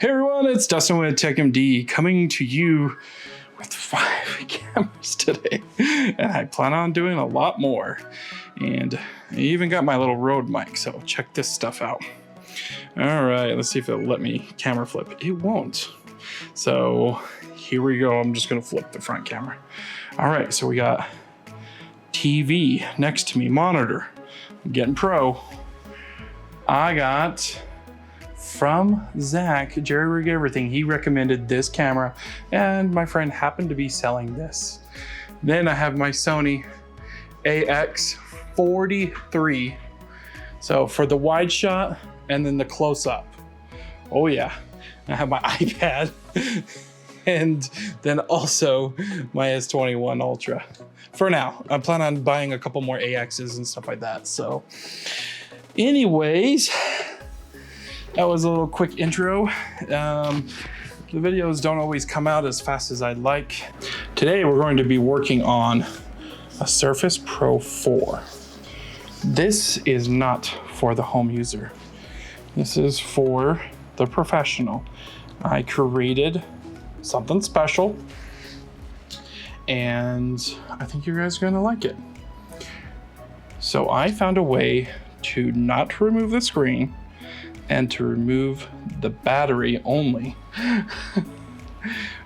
Hey everyone, it's Dustin with TechMD coming to you with 5 cameras today. And I plan on doing a lot more. And I even got my little Rode mic, so check this stuff out. All right, let's see if it'll let me camera flip. It won't. So here we go. I'm just gonna flip the front camera. All right, so we got TV next to me, monitor. I'm getting pro. I got from Zach, Jerry Rig Everything. He recommended this camera and my friend happened to be selling this. Then I have my Sony AX43. So for the wide shot and then the close up. Oh yeah, I have my iPad and then also my S21 Ultra. For now, I plan on buying a couple more AXs and stuff like that. So anyways, that was a little quick intro. The videos don't always come out as fast as I'd like. Today we're going to be working on a Surface Pro 4. This is not for the home user. This is for the professional. I created something special and I think you guys are gonna like it. So I found a way to not remove the screen and to remove the battery only.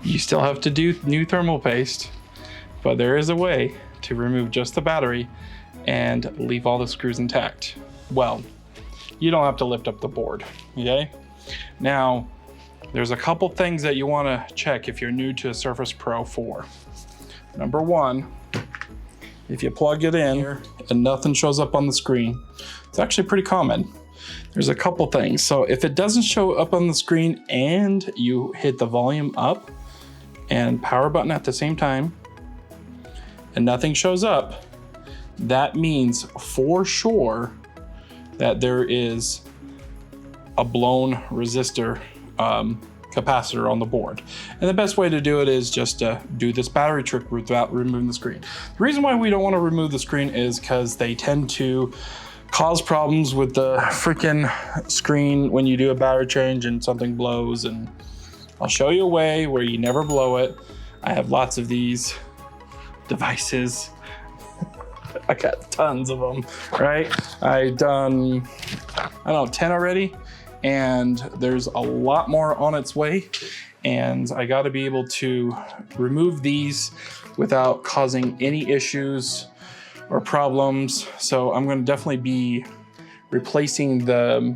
You still have to do new thermal paste, but there is a way to remove just the battery and leave all the screws intact. Well, you don't have to lift up the board, okay? Now, there's a couple things that you wanna check if you're new to a Surface Pro 4. Number one, if you plug it in here and nothing shows up on the screen, it's actually pretty common. There's a couple things. So if it doesn't show up on the screen and you hit the volume up and power button at the same time and nothing shows up, that means for sure that there is a blown resistor capacitor on the board. And the best way to do it is just to do this battery trick without removing the screen. The reason why we don't want to remove the screen is because they tend to cause problems with the freaking screen when you do a battery change and something blows. And I'll show you a way where you never blow it. I have lots of these devices. I got tons of them, right? I've done, I don't know, 10 already, and there's a lot more on its way. And I gotta be able to remove these without causing any issues or problems. So I'm going to definitely be replacing those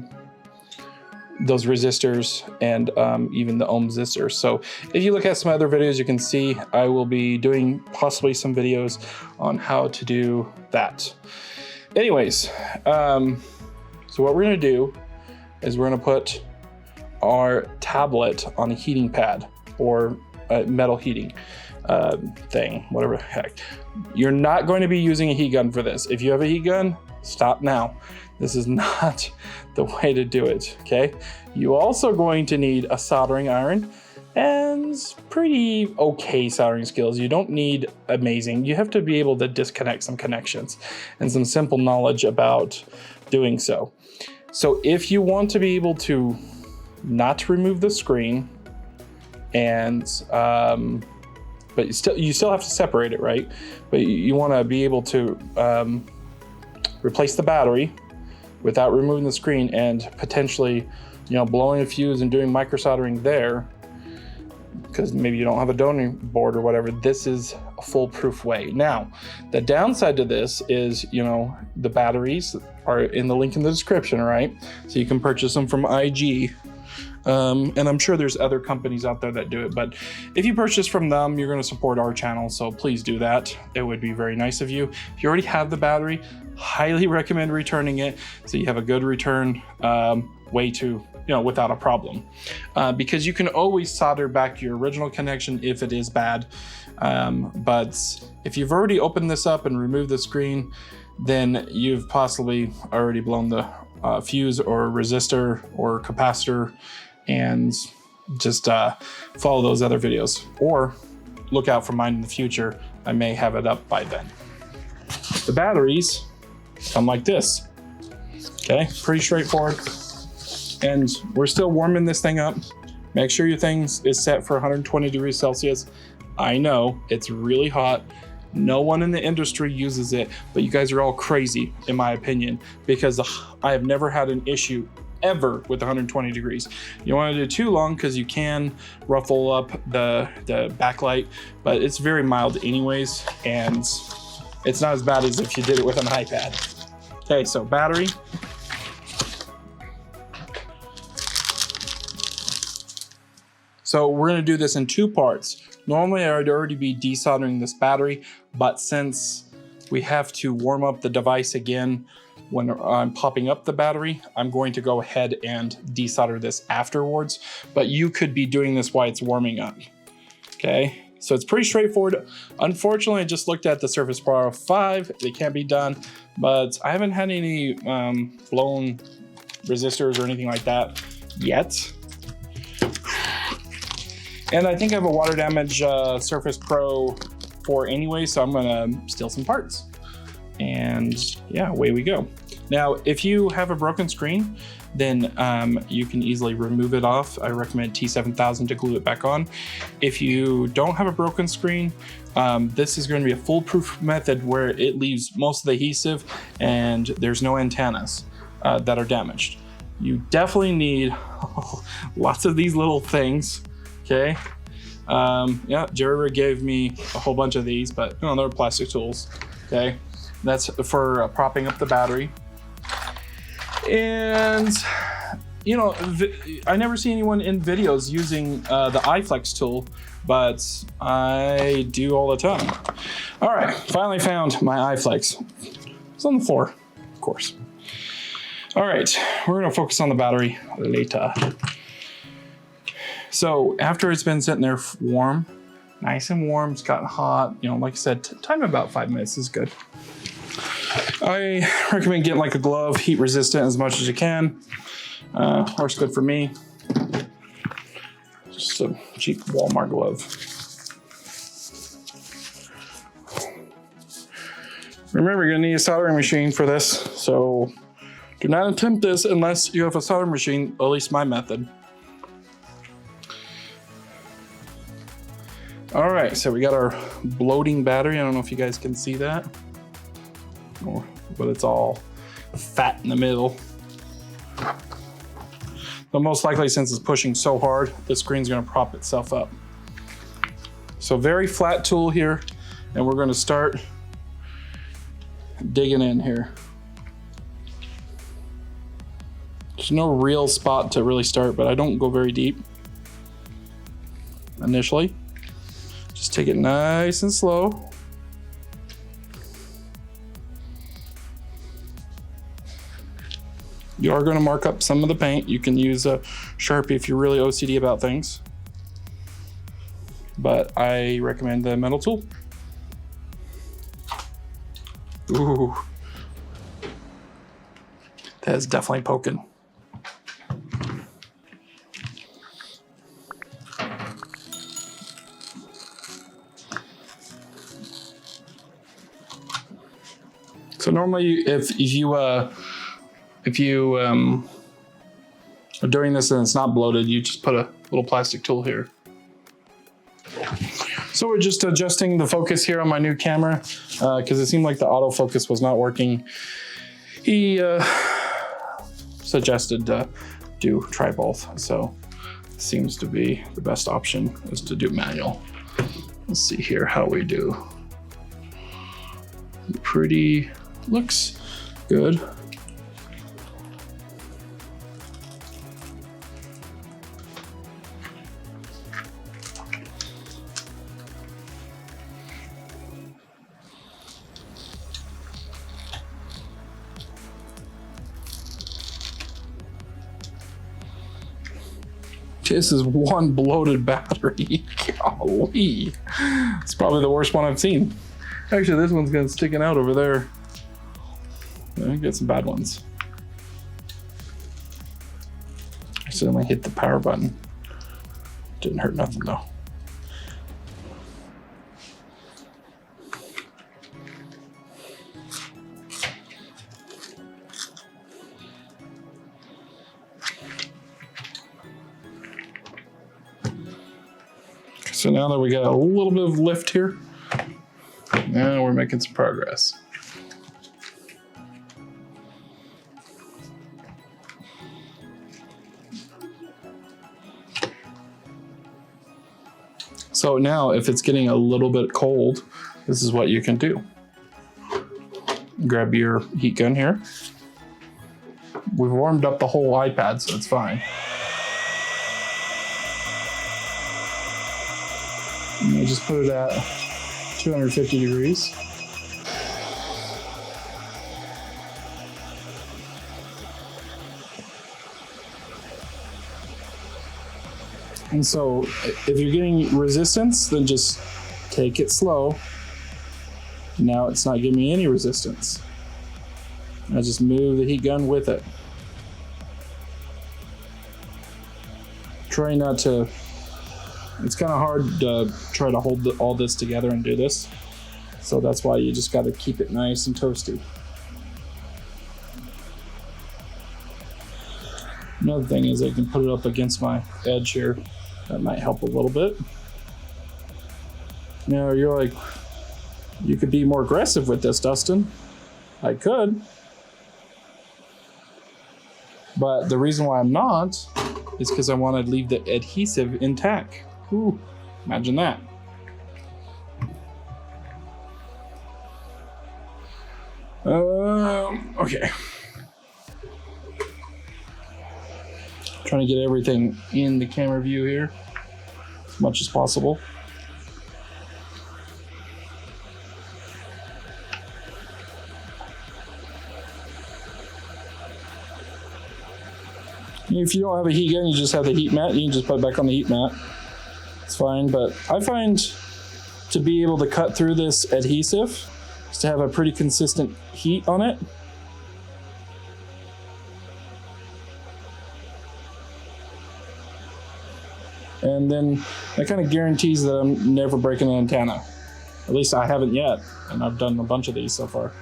resistors and even the ohm resistors. So if you look at some other videos, you can see I will be doing possibly some videos on how to do that. Anyways, so what we're going to do is we're going to put our tablet on a heating pad or a metal heating thing, whatever the heck. You're not going to be using a heat gun for this. If you have a heat gun, stop now. This is not the way to do it, okay? You're also going to need a soldering iron and pretty okay soldering skills. You don't need amazing. You have to be able to disconnect some connections and some simple knowledge about doing so. So if you want to be able to not remove the screen and but you still have to separate it, right? But you want to be able to replace the battery without removing the screen and potentially, blowing a fuse and doing micro soldering there, because maybe you don't have a donor board or whatever. This is a foolproof way. Now, the downside to this is, the batteries are in the link in the description, right? So you can purchase them from IG. And I'm sure there's other companies out there that do it, but if you purchase from them, you're going to support our channel, so please do that. It would be very nice of you. If you already have the battery, highly recommend returning it so you have a good return way to, without a problem, because you can always solder back your original connection if it is bad. But if you've already opened this up and removed the screen, then you've possibly already blown the fuse or resistor or capacitor, and just follow those other videos or look out for mine in the future. I may have it up by then. The batteries come like this. Okay, pretty straightforward. And we're still warming this thing up. Make sure your thing is set for 120 degrees Celsius. I know it's really hot. No one in the industry uses it, but you guys are all crazy, in my opinion, because I have never had an issue ever with 120 degrees. You don't want to do too long because you can ruffle up the backlight, but it's very mild anyways, and it's not as bad as if you did it with an iPad. Okay, so battery. So we're gonna do this in two parts. Normally I would already be desoldering this battery, but since we have to warm up the device again when I'm popping up the battery, I'm going to go ahead and desolder this afterwards, but you could be doing this while it's warming up. Okay, so it's pretty straightforward. Unfortunately, I just looked at the Surface Pro 5. It can't be done, but I haven't had any blown resistors or anything like that yet. And I think I have a water damage Surface Pro 4 anyway, so I'm gonna steal some parts. And yeah, away we go. Now, if you have a broken screen, then you can easily remove it off. I recommend T7000 to glue it back on. If you don't have a broken screen, this is going to be a foolproof method where it leaves most of the adhesive and there's no antennas that are damaged. You definitely need lots of these little things. Okay, yeah, Jerry gave me a whole bunch of these, but no, they're plastic tools. Okay, that's for propping up the battery. And you know, I never see anyone in videos using the iFlex tool, but I do all the time. All right, finally found my iFlex. It's on the floor, of course. All right, we're gonna focus on the battery later. So after it's been sitting there warm, nice and warm, it's gotten hot, you know, like I said, time about 5 minutes is good. I recommend getting like a glove, heat resistant as much as you can. Works good for me. Just a cheap Walmart glove. Remember, you're gonna need a soldering machine for this, so do not attempt this unless you have a soldering machine, at least my method. All right, so we got our bloating battery. I don't know if you guys can see that, but it's all fat in the middle. But most likely, since it's pushing so hard, the screen's gonna prop itself up. So very flat tool here, and we're gonna start digging in here. There's no real spot to really start, but I don't go very deep initially. Just take it nice and slow. You are going to mark up some of the paint. You can use a Sharpie if you're really OCD about things, but I recommend the metal tool. Ooh, that is definitely poking. So normally, if you are doing this and it's not bloated, you just put a little plastic tool here. So we're just adjusting the focus here on my new camera because it seemed like the autofocus was not working. He suggested try both, so it seems to be the best option is to do manual. Let's see here how we do. Pretty. Looks good. This is one bloated battery. Golly. It's probably the worst one I've seen. Actually, this one's sticking out over there. I get some bad ones. I accidentally hit the power button. Didn't hurt nothing though. So now that we got a little bit of lift here, now we're making some progress. So now if it's getting a little bit cold, this is what you can do. Grab your heat gun here. We've warmed up the whole iPad, so it's fine. And I just put it at 250 degrees. And so if you're getting resistance, then just take it slow. Now it's not giving me any resistance. I just move the heat gun with it. Try not to, it's kind of hard to try to hold all this together and do this. So that's why you just got to keep it nice and toasty. Another thing is I can put it up against my edge here. That might help a little bit. Now you're like, you could be more aggressive with this, Dustin. I could. But the reason why I'm not is because I want to leave the adhesive intact. Ooh, imagine that. Okay. Trying to get everything in the camera view here as much as possible. If you don't have a heat gun, you just have the heat mat. You can just put it back on the heat mat. It's fine, but I find to be able to cut through this adhesive is to have a pretty consistent heat on it. And then that kind of guarantees that I'm never breaking an antenna. At least I haven't yet, and I've done a bunch of these so far.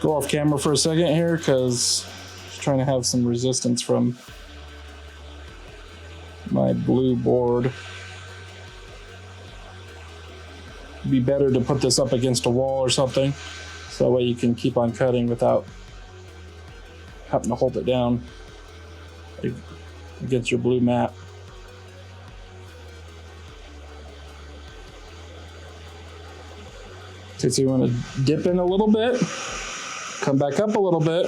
Go off camera for a second here because I'm trying to have some resistance from my blue board. It'd be better to put this up against a wall or something, so that way you can keep on cutting without having to hold it down against your blue mat. Okay, so you want to dip in a little bit, come back up a little bit,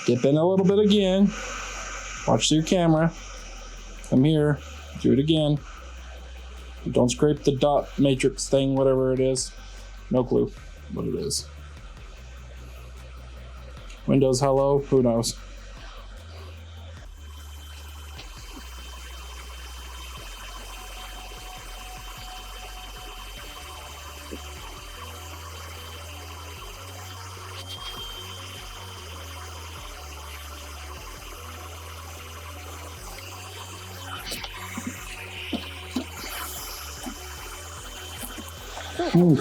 dip in a little bit again, watch your camera, come here, do it again. Don't scrape the dot matrix thing, whatever it is. No clue what it is. Windows hello, who knows?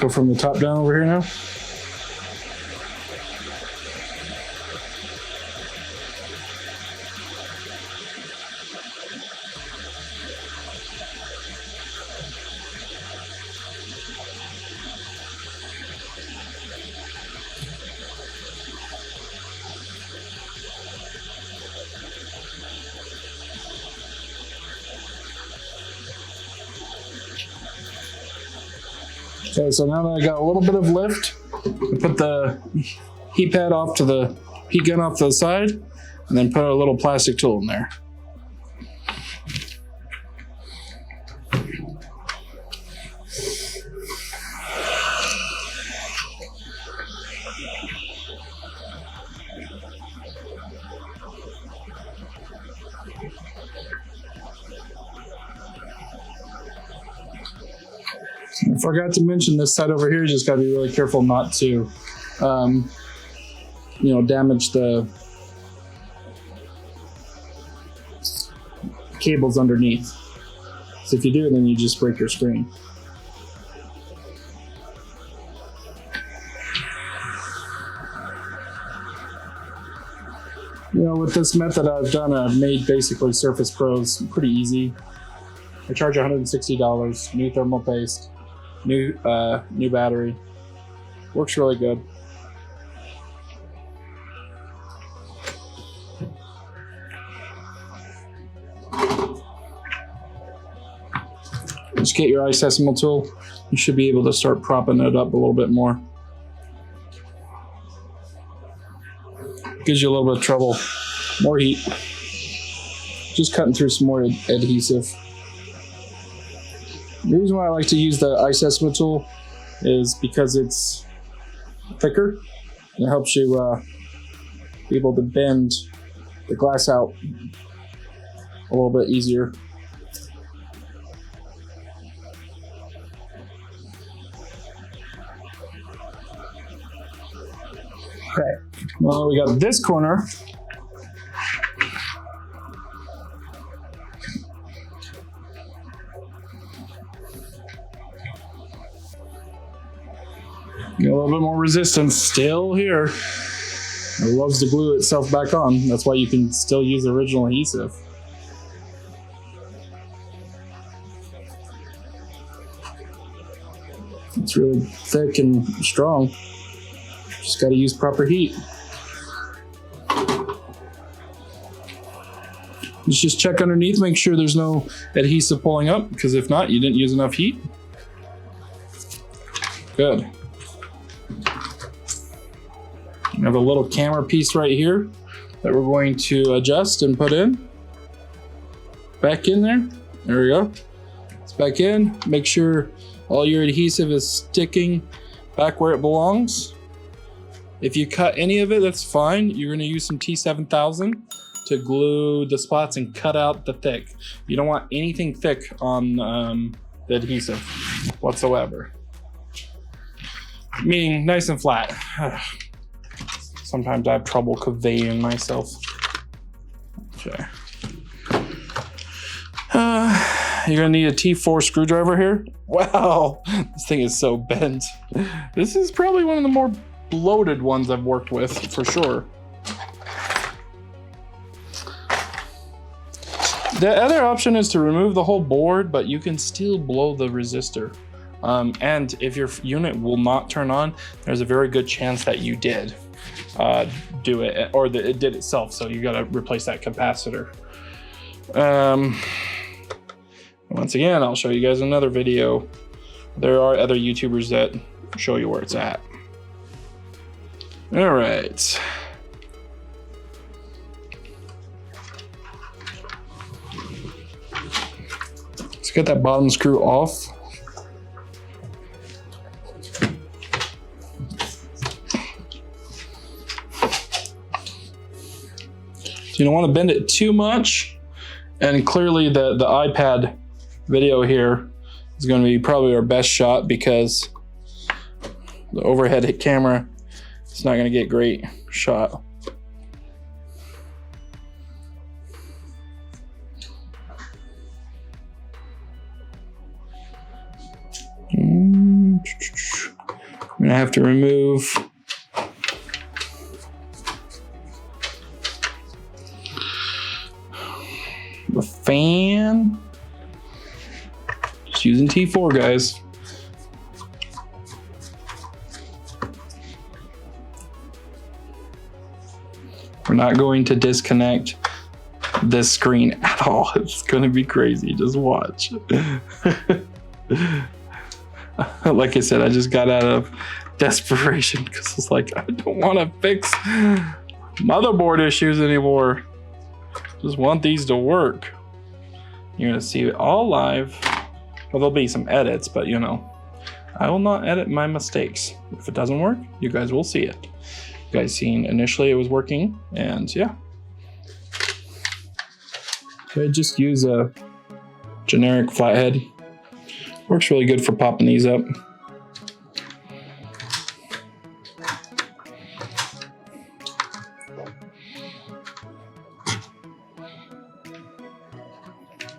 Go from the top down over here now. Okay, so now that I got a little bit of lift, I put the heat pad off to the heat gun off to the side, and then put a little plastic tool in there. I forgot to mention this side over here. You just got to be really careful not to, damage the cables underneath. So if you do, then you just break your screen. You know, with this method I've done, I've made basically Surface Pros pretty easy. I charge $160, new thermal paste, new battery. Works really good. Just get your iseasmo tool. You should be able to start propping it up a little bit more. Gives you a little bit of trouble. More heat. Just cutting through some more adhesive. The reason why I like to use the iseasmo tool is because it's thicker and it helps you be able to bend the glass out a little bit easier. Okay, well, we got this corner. Got a little bit more resistance still here. It loves to glue itself back on. That's why you can still use the original adhesive. It's really thick and strong. Just got to use proper heat. Let's just check underneath, make sure there's no adhesive pulling up, because if not, you didn't use enough heat. Good. We have a little camera piece right here that we're going to adjust and put in. Back in there. There we go. It's back in. Make sure all your adhesive is sticking back where it belongs. If you cut any of it, that's fine. You're going to use some T7000 to glue the spots and cut out the thick. You don't want anything thick on the adhesive whatsoever. Meaning nice and flat. Sometimes I have trouble conveying myself. Okay. You're gonna need a T4 screwdriver here. Wow, this thing is so bent. This is probably one of the more bloated ones I've worked with, for sure. The other option is to remove the whole board, but you can still blow the resistor. And if your unit will not turn on, there's a very good chance that you did do it, or that it did itself, so you gotta replace that capacitor. Once again, I'll show you guys another video. There are other YouTubers that show you where it's at. All right. Let's get that bottom screw off. So you don't want to bend it too much. And clearly the iPad video here is going to be probably our best shot, because the overhead camera, it's not going to get great shot. I'm going to have to remove the fan. Just using T4, guys. We're not going to disconnect this screen at all. It's going to be crazy. Just watch. Like I said, I just got out of desperation because it's like, I don't want to fix motherboard issues anymore. Just want these to work. You're going to see it all live. Well, there'll be some edits, but you know, I will not edit my mistakes. If it doesn't work, you guys will see it. You guys seen initially it was working, and yeah. I just use a generic flathead. Works really good for popping these up.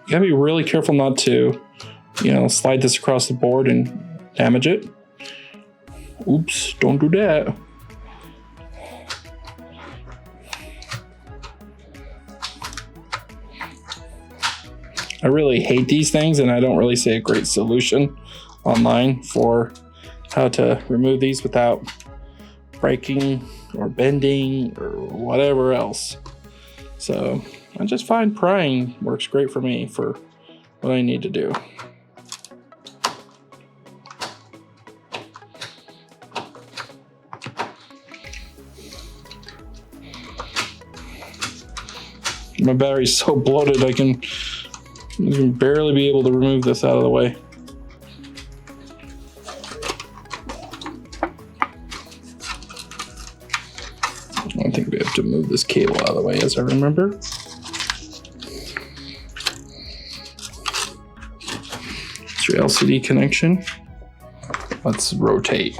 You gotta be really careful not to, you know, slide this across the board and damage it. Oops, don't do that. I really hate these things, and I don't really see a great solution online for how to remove these without breaking or bending or whatever else. So I just find prying works great for me for what I need to do. My battery's so bloated I can barely be able to remove this out of the way. I think we have to move this cable out of the way, as I remember. It's your LCD connection. Let's rotate.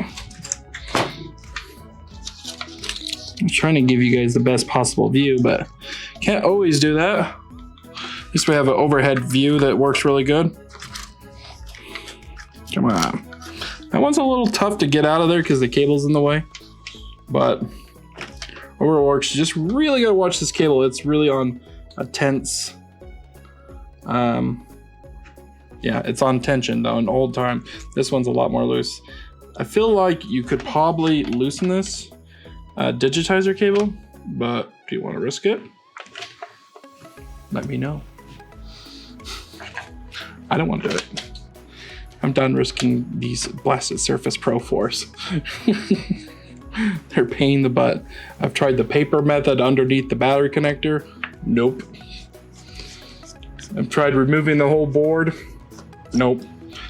I'm trying to give you guys the best possible view, but can't always do that. At least we have an overhead view that works really good. Come on. That one's a little tough to get out of there because the cable's in the way, but overall works. You just really gotta watch this cable. It's really on a tense, yeah, it's on tension though, an old time. This one's a lot more loose. I feel like you could probably loosen this digitizer cable, but do you want to risk it? Let me know. I don't want to do it. I'm done risking these blasted Surface Pro 4s. They're a pain in the butt. I've tried the paper method underneath the battery connector. Nope. I've tried removing the whole board. Nope.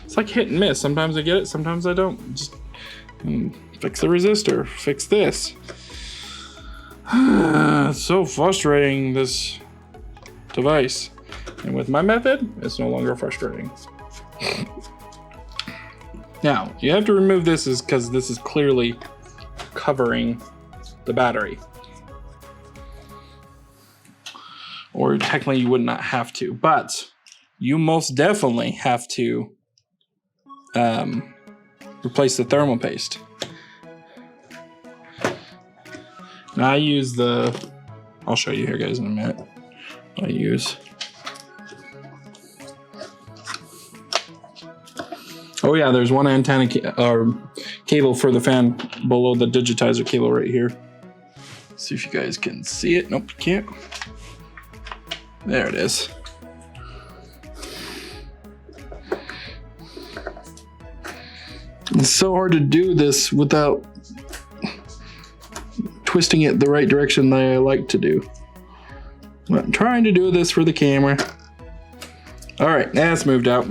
It's like hit and miss. Sometimes I get it, sometimes I don't. Just fix the resistor, fix this. It's so frustrating, this device. And with my method, it's no longer frustrating. Now, you have to remove this is because this is clearly covering the battery. Or technically you would not have to, but you most definitely have to replace the thermal paste. Now I use the, I'll show you here guys in a minute. I use, oh yeah, there's one antenna cable for the fan below the digitizer cable right here. See if you guys can see it. Nope, you can't. There it is. It's so hard to do this without twisting it the right direction that I like to do. I'm trying to do this for the camera. All right, that's moved out.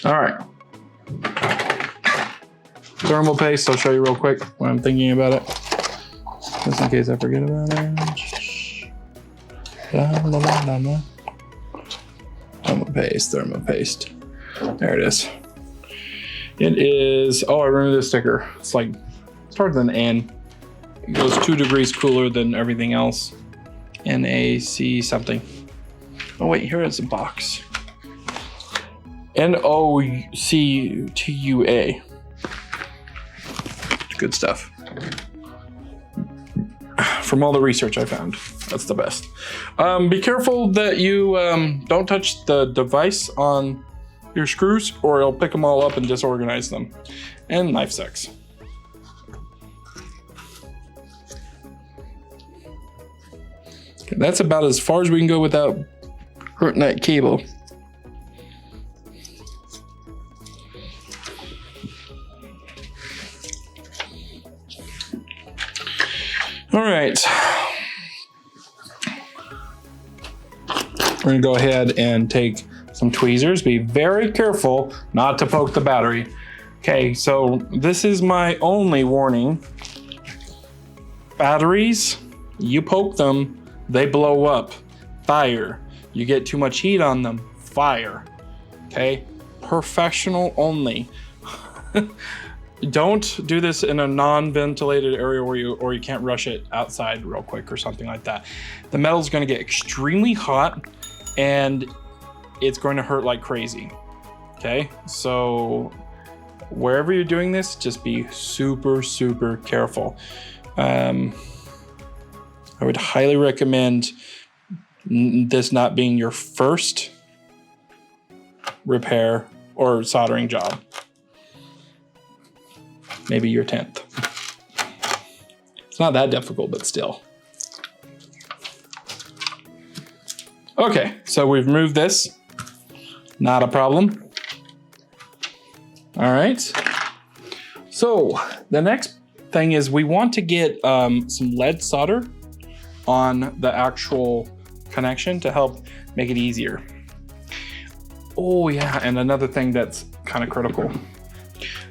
All right. Thermal paste, I'll show you real quick when I'm thinking about it. Just in case I forget about it. Thermal paste. There it is. It is, oh, I removed the sticker. It's like, it starts with an N. It goes 2 degrees cooler than everything else. NaC something. Oh wait, here is a box. NOCTUA. Good stuff. From all the research I found, that's the best. Be careful that you don't touch the device on your screws or it'll pick them all up and disorganize them. And knife sex. Okay, that's about as far as we can go without hurting that cable. All right. We're gonna go ahead and take some tweezers. Be very careful not to poke the battery. Okay, so this is my only warning. Batteries, you poke them, they blow up. Fire. You get too much heat on them, fire. Okay, professional only. Don't do this in a non-ventilated area where you can't rush it outside real quick or something like that. The metal's gonna get extremely hot and it's going to hurt like crazy. Okay, so wherever you're doing this, just be super, super careful. I would highly recommend this not being your first repair or soldering job. Maybe your 10th. It's not that difficult, but still. Okay, so we've moved this. Not a problem. All right. So the next thing is we want to get some lead solder on the actual connection to help make it easier. Oh yeah, and another thing that's kind of critical.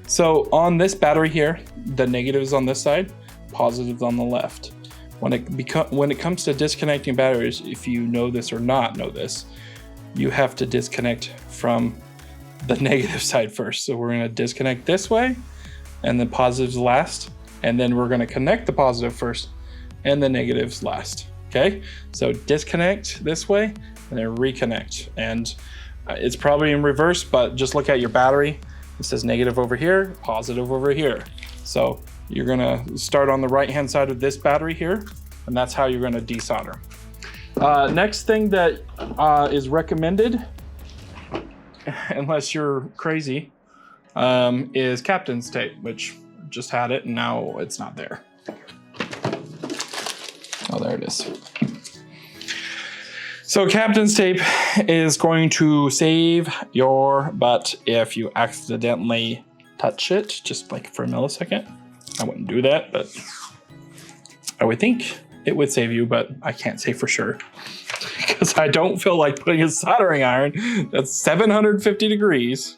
So on this battery here, the negatives on this side, positives on the left. When it comes to disconnecting batteries, if you know this or not know this, you have to disconnect from the negative side first. So we're gonna disconnect this way and the positives last, and then we're gonna connect the positive first and the negatives last, okay? So disconnect this way and then reconnect. And it's probably in reverse, but just look at your battery. It says negative over here, positive over here. So you're gonna start on the right-hand side of this battery here, and that's how you're gonna desolder. Next thing that is recommended, unless you're crazy, is captain's tape, which just had it and now it's not there. Oh, there it is. So captain's tape is going to save your butt if you accidentally touch it, just like for a millisecond. I wouldn't do that, but I would think it would save you, but I can't say for sure because I don't feel like putting a soldering iron that's 750 degrees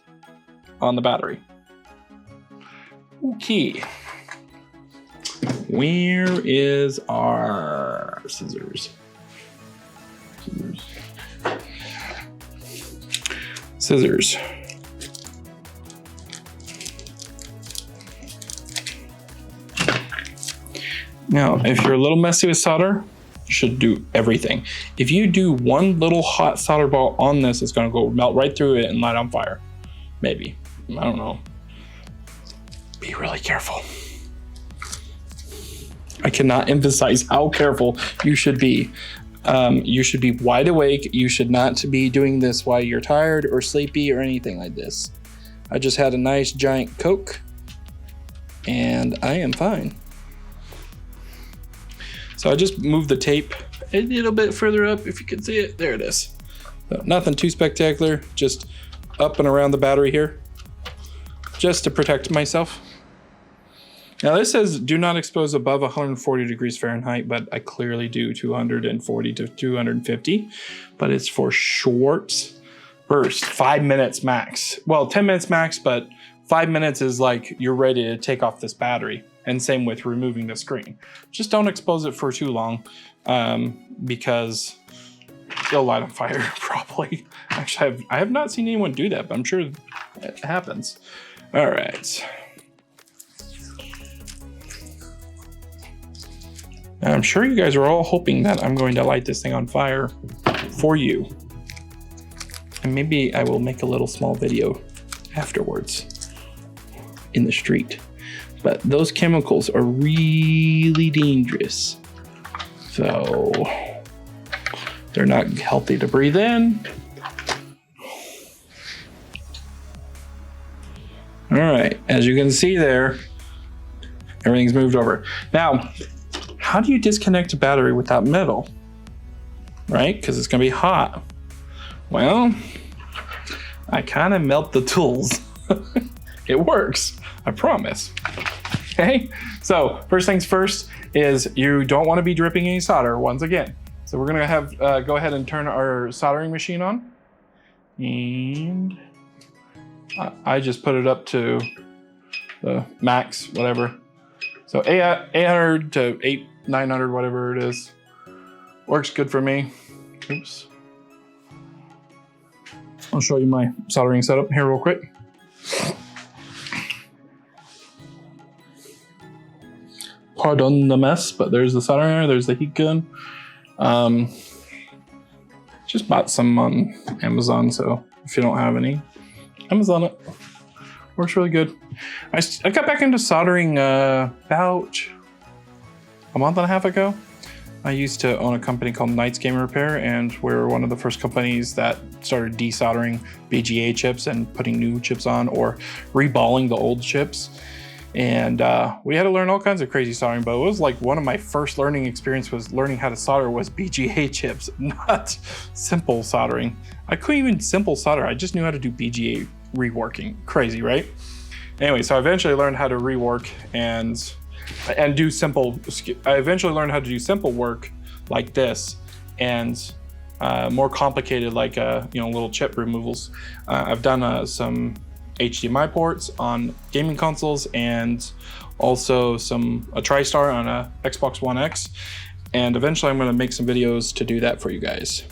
on the battery. Okay. Where is our scissors? Scissors. Now, if you're a little messy with solder, you should do everything. If you do one little hot solder ball on this, it's gonna go melt right through it and light on fire. Maybe, I don't know. Be really careful. I cannot emphasize how careful you should be. You should be wide awake. You should not be doing this while you're tired or sleepy or anything like this. I just had a nice giant Coke and I am fine. So I just moved the tape a little bit further up, if you can see it. There it is. So nothing too spectacular, just up and around the battery here, just to protect myself. Now this says do not expose above 140 degrees Fahrenheit, but I clearly do 240 to 250, but it's for short burst, 5 minutes max. Well, 10 minutes max, but 5 minutes is like you're ready to take off this battery. And same with removing the screen. Just don't expose it for too long because it'll light on fire probably. Actually, I have not seen anyone do that, but I'm sure it happens. All right. Now, I'm sure you guys are all hoping that I'm going to light this thing on fire for you. And maybe I will make a little small video afterwards in the street. But those chemicals are really dangerous. So they're not healthy to breathe in. All right, as you can see there, everything's moved over. Now, how do you disconnect a battery without metal? Right, because it's gonna be hot. Well, I kind of melt the tools. It works, I promise. Okay, so first things first is you don't want to be dripping any solder once again. So we're gonna have go ahead and turn our soldering machine on. And I just put it up to the max, whatever. So 800 to 900, whatever it is. Works good for me. Oops. I'll show you my soldering setup here real quick. Pardon the mess, but there's the soldering iron, there's the heat gun. Just bought some on Amazon, so if you don't have any, Amazon it. Works really good. I got back into soldering about a month and a half ago. I used to own a company called Knights Game Repair, and we're one of the first companies that started desoldering VGA chips and putting new chips on, or reballing the old chips. And we had to learn all kinds of crazy soldering, but it was like one of my first learning experience was learning how to solder was BGA chips, not simple soldering. I couldn't even simple solder. I just knew how to do BGA reworking. Crazy, right? Anyway, so I eventually learned how to rework and do simple. I eventually learned how to do simple work like this, and more complicated like little chip removals. I've done some HDMI ports on gaming consoles, and also a TriStar on a Xbox One X. And eventually I'm going to make some videos to do that for you guys.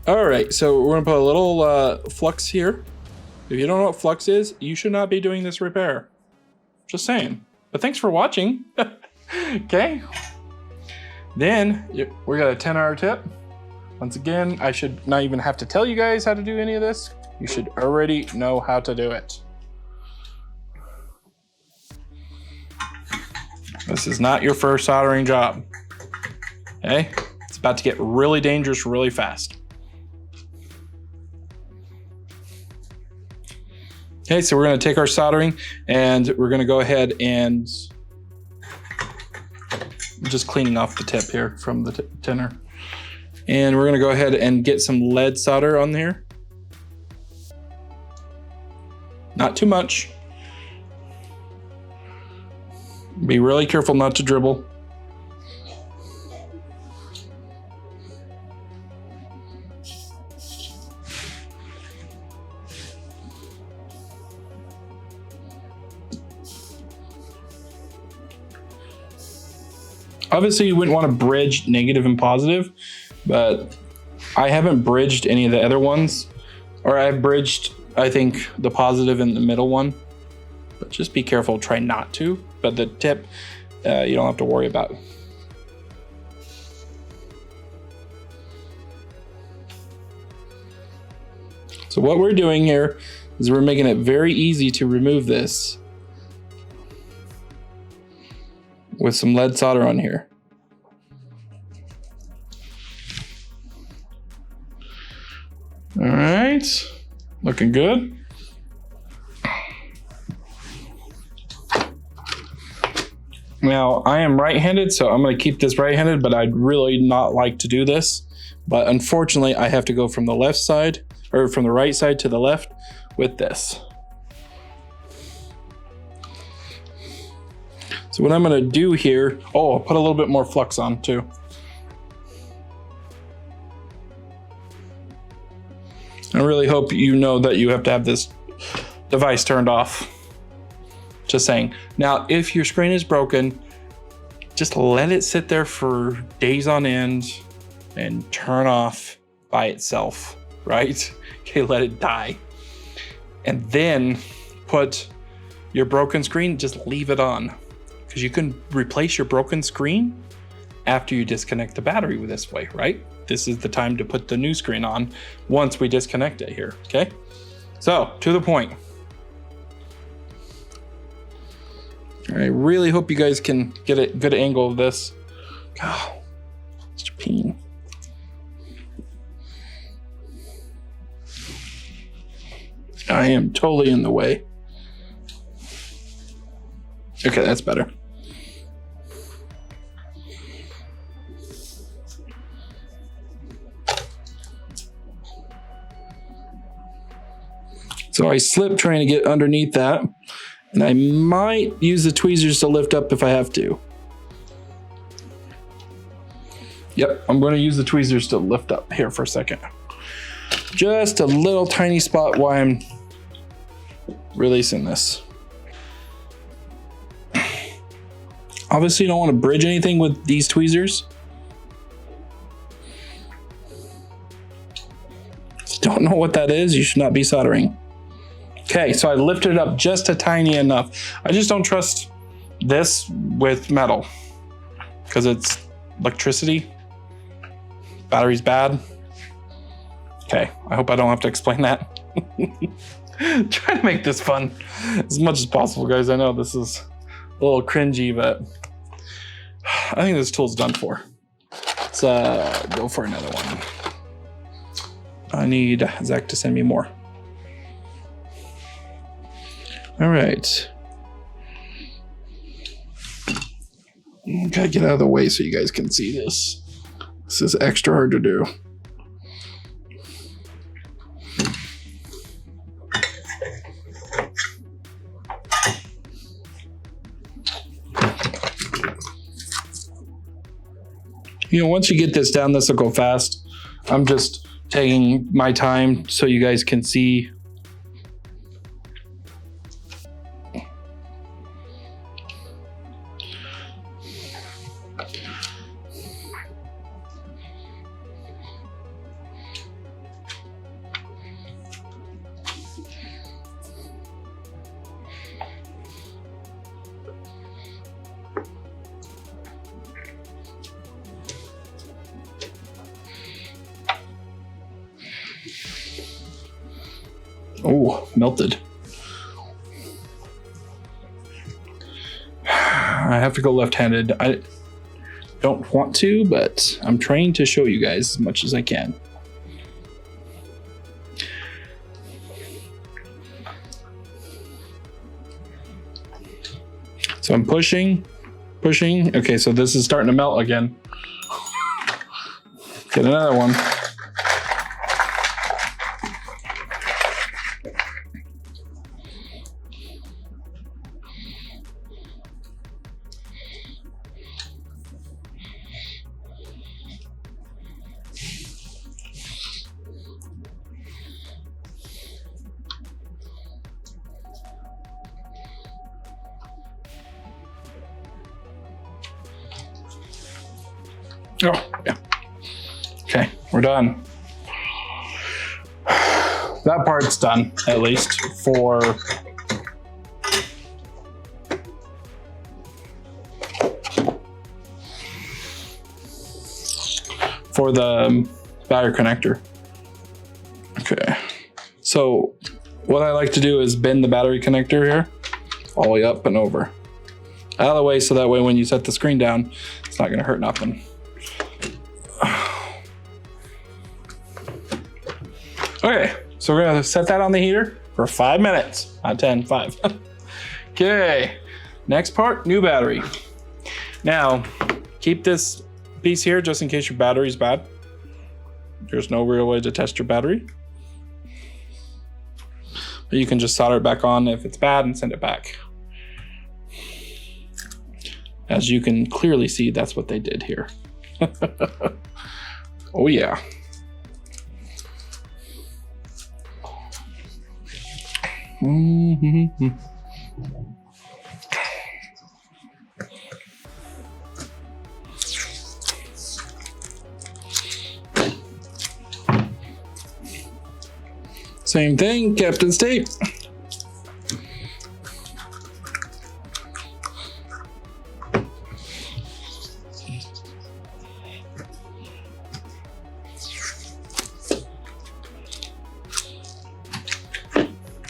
All right, so we're going to put a little flux here. If you don't know what flux is, you should not be doing this repair. Just saying. But thanks for watching. Okay. Then we got a 10-hour tip. Once again, I should not even have to tell you guys how to do any of this. You should already know how to do it. This is not your first soldering job. Okay? It's about to get really dangerous really fast. Okay, so we're going to take our soldering and we're going to go ahead and just cleaning off the tip here from the tinner. And we're going to go ahead and get some lead solder on there. Not too much. Be really careful not to dribble. Obviously, you wouldn't want to bridge negative and positive, but I haven't bridged any of the other ones, or I bridged, I think, the positive in the middle one, but just be careful, try not to. But the tip, you don't have to worry about. So what we're doing here is we're making it very easy to remove this with some lead solder on here. All right, looking good. Now I am right-handed, so I'm going to keep this right-handed, but I'd really not like to do this. But unfortunately, I have to go from the left side, or from the right side to the left with this. So what I'm going to do here, I'll put a little bit more flux on too. I really hope you know that you have to have this device turned off. Just saying. Now, if your screen is broken, just let it sit there for days on end and turn off by itself, right? Okay, let it die. And then put your broken screen, just leave it on. Because you can replace your broken screen after you disconnect the battery with this way, right? This is the time to put the new screen on once we disconnect it here, okay? So, to the point. I really hope you guys can get a good angle of this. Oh, such a pain. I am totally in the way. Okay, that's better. So I slipped trying to get underneath that, and I might use the tweezers to lift up if I have to. Yep, I'm going to use the tweezers to lift up here for a second. Just a little tiny spot while I'm releasing this. Obviously, you don't want to bridge anything with these tweezers. If you don't know what that is, you should not be soldering. Okay, so I lifted it up just a tiny enough. I just don't trust this with metal because it's electricity. Battery's bad. Okay, I hope I don't have to explain that. Trying to make this fun as much as possible, guys. I know this is a little cringy, but I think this tool's done for. Let's go for another one. I need Zach to send me more. All right. Gotta get out of the way so you guys can see this. This is extra hard to do. You know, once you get this down, this will go fast. I'm just taking my time so you guys can see. Oh, melted. I have to go left-handed. I don't want to, but I'm trying to show you guys as much as I can. So I'm pushing. Okay, so this is starting to melt again. Get another one. Oh, yeah. Okay, we're done. That part's done, at least, for the battery connector. Okay, so what I like to do is bend the battery connector here all the way up and over. Out of the way so that way when you set the screen down, it's not gonna hurt nothing. Okay, so we're gonna set that on the heater for 5 minutes, not 10, 5. Okay, next part, new battery. Now, keep this piece here just in case your battery's bad. There's no real way to test your battery. But you can just solder it back on if it's bad and send it back. As you can clearly see, that's what they did here. Oh yeah. Mm-hmm. Same thing, Captain's tape.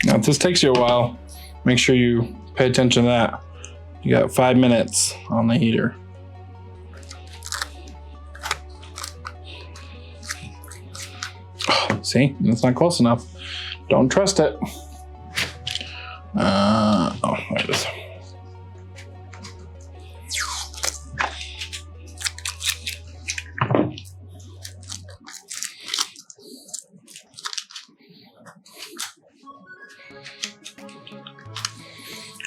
Now, if this takes you a while, make sure you pay attention to that. You got 5 minutes on the heater. See, it's not close enough. Don't trust it. Oh, there it is.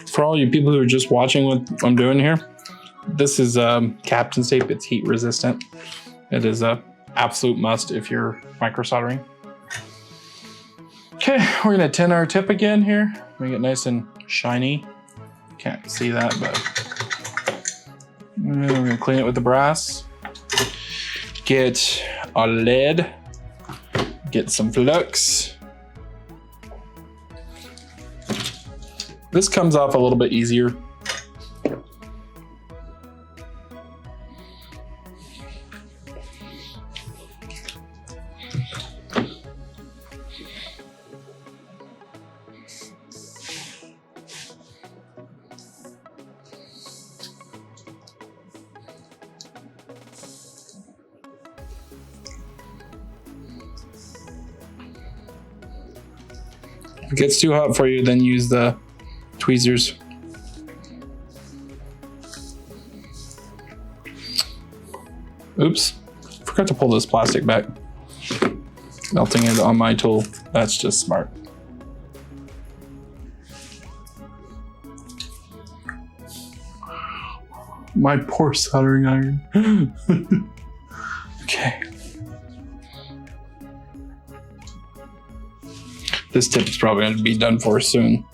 For all you people who are just watching what I'm doing here, this is Captain's tape. It's heat resistant. It is a absolute must if you're micro soldering. Okay, we're gonna tin our tip again here. Make it nice and shiny. Can't see that, but we're gonna clean it with the brass. Get a lead. Get some flux. This comes off a little bit easier. If it gets too hot for you, then use the tweezers. Oops, forgot to pull this plastic back. Melting it on my tool, that's just smart. My poor soldering iron. Okay. This tip is probably going to be done for soon.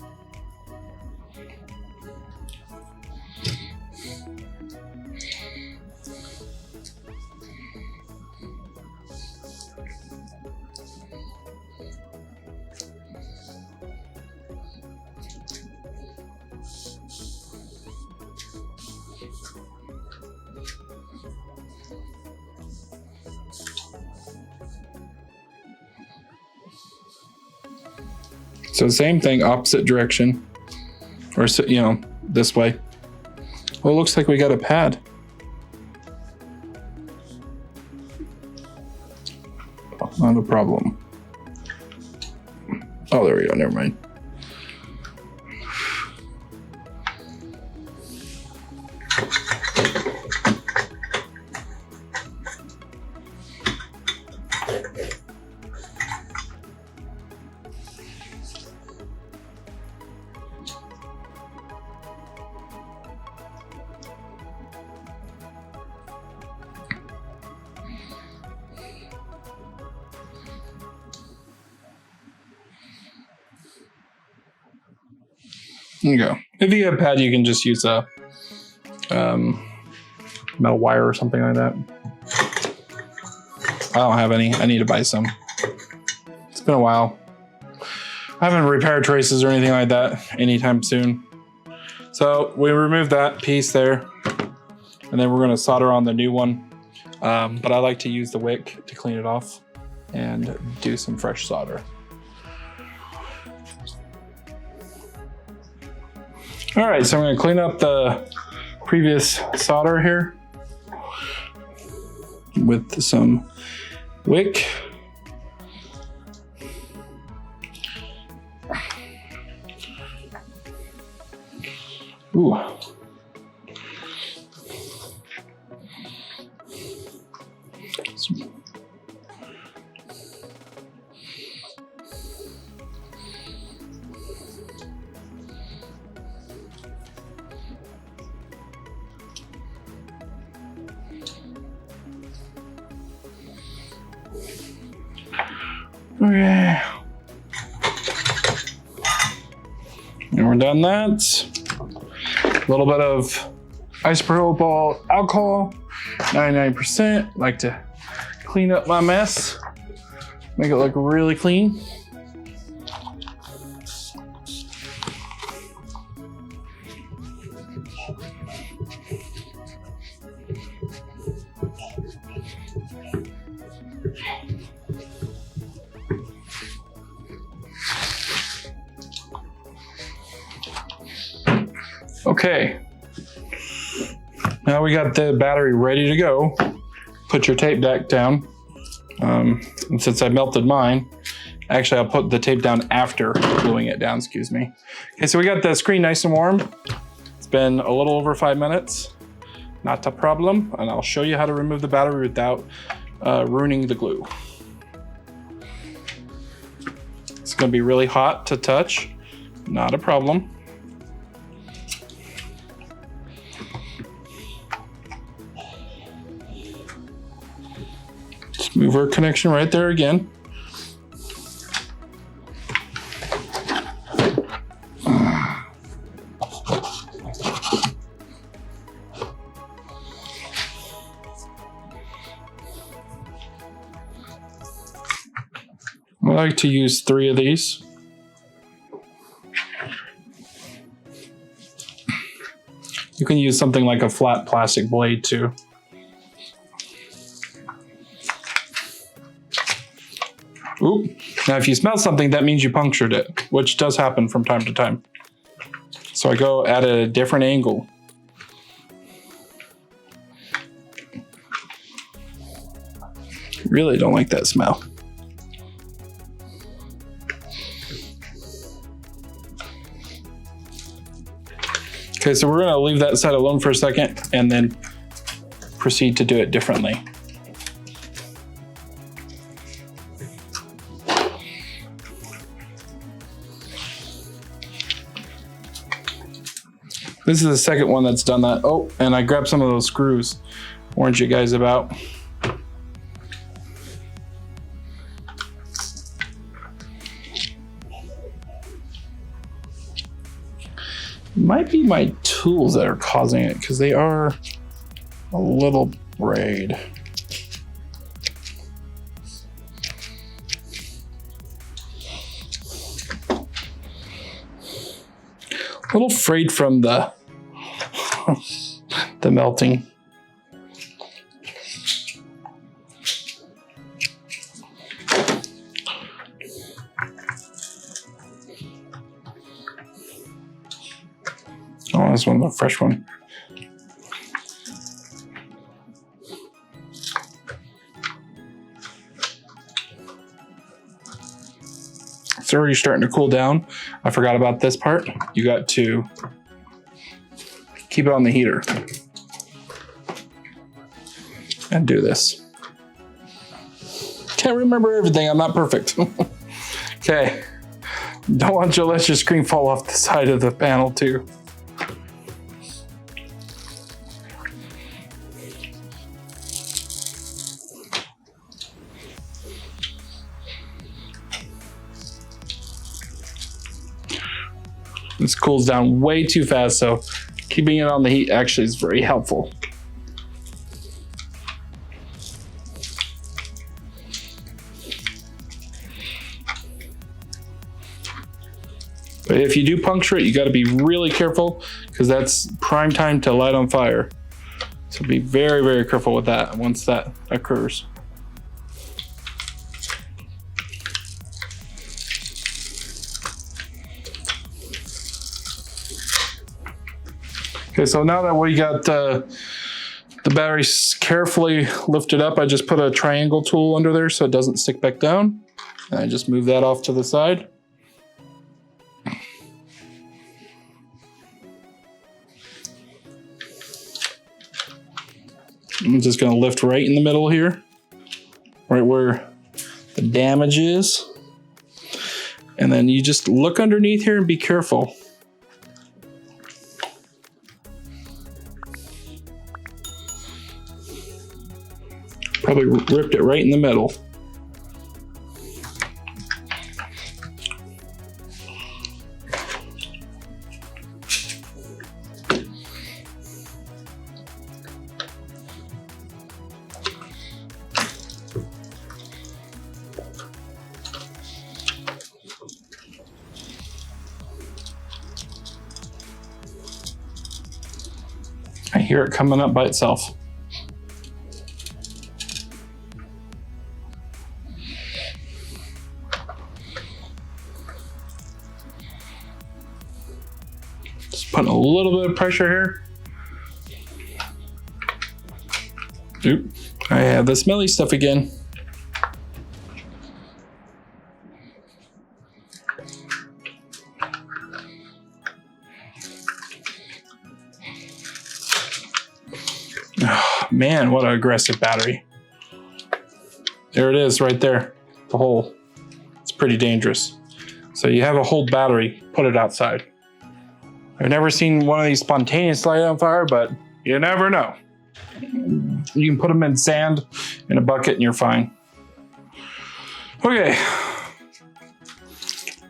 So same thing, opposite direction, or you know, this way. Well, it looks like we got a pad. Not a problem. Oh, there we go, never mind. There you go. If you have a pad, you can just use a metal wire or something like that. I don't have any. I need to buy some. It's been a while. I haven't repaired traces or anything like that anytime soon. So we removed that piece there, and then we're going to solder on the new one. But I like to use the wick to clean it off and do some fresh solder. All right, so I'm going to clean up the previous solder here with some wick. Ooh. Okay. And we're done that. A little bit of isopropyl alcohol, 99%. Like to clean up my mess, make it look really clean. Okay, now we got the battery ready to go. Put your tape deck down. And since I melted mine, actually I'll put the tape down after gluing it down, excuse me. Okay, so we got the screen nice and warm. It's been a little over 5 minutes, not a problem. And I'll show you how to remove the battery without ruining the glue. It's gonna be really hot to touch, not a problem. Move our connection right there again. I like to use 3 of these. You can use something like a flat plastic blade too. Ooh. Now if you smell something, that means you punctured it, which does happen from time to time. So I go at a different angle. Really don't like that smell. Okay, so we're gonna leave that side alone for a second and then proceed to do it differently. This is the second one that's done that. Oh, and I grabbed some of those screws. Warned you guys about. Might be my tools that are causing it because they are a little frayed. A little frayed from the the melting. Oh, this one's a fresh one. It's already starting to cool down. I forgot about this part. You got to keep it on the heater and do this. Can't remember everything. I'm not perfect. Okay. Don't want you to let your screen fall off the side of the panel too. This cools down way too fast, so keeping it on the heat actually is very helpful. But if you do puncture it, you got to be really careful because that's prime time to light on fire. So be very, very careful with that once that occurs. Okay, so now that we got the batteries carefully lifted up, I just put a triangle tool under there so it doesn't stick back down. And I just move that off to the side. I'm just gonna lift right in the middle here, right where the damage is. And then you just look underneath here and be careful. Probably ripped it right in the middle. I hear it coming up by itself. Putting a little bit of pressure here. Oop, I have the smelly stuff again. Oh, man, what an aggressive battery. There it is right there, the hole. It's pretty dangerous. So you have a whole battery, put it outside. I've never seen one of these spontaneous light on fire, but you never know. You can put them in sand in a bucket and you're fine. Okay,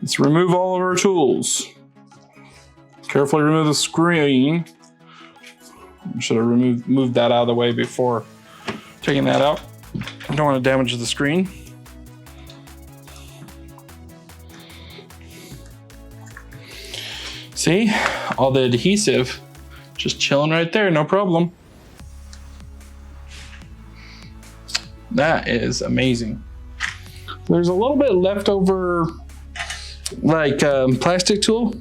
let's remove all of our tools. Carefully remove the screen. I should have moved that out of the way before taking that out. I don't want to damage the screen. See, all the adhesive just chilling right there, no problem. That is amazing. There's a little bit left over, like plastic tool.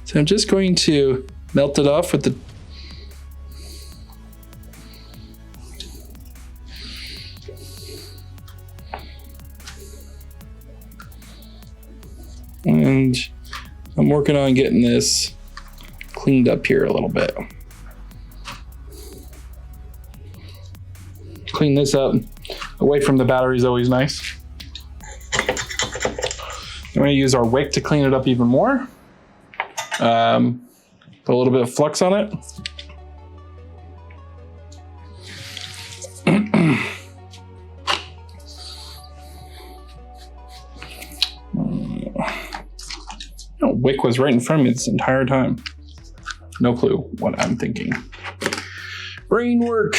So I'm just going to melt it off with the and I'm working on getting this cleaned up here a little bit. Clean this up away from the battery is always nice. I'm going to use our wick to clean it up even more. Put a little bit of flux on it. No, wick was right in front of me this entire time. No clue what I'm thinking. Brain work.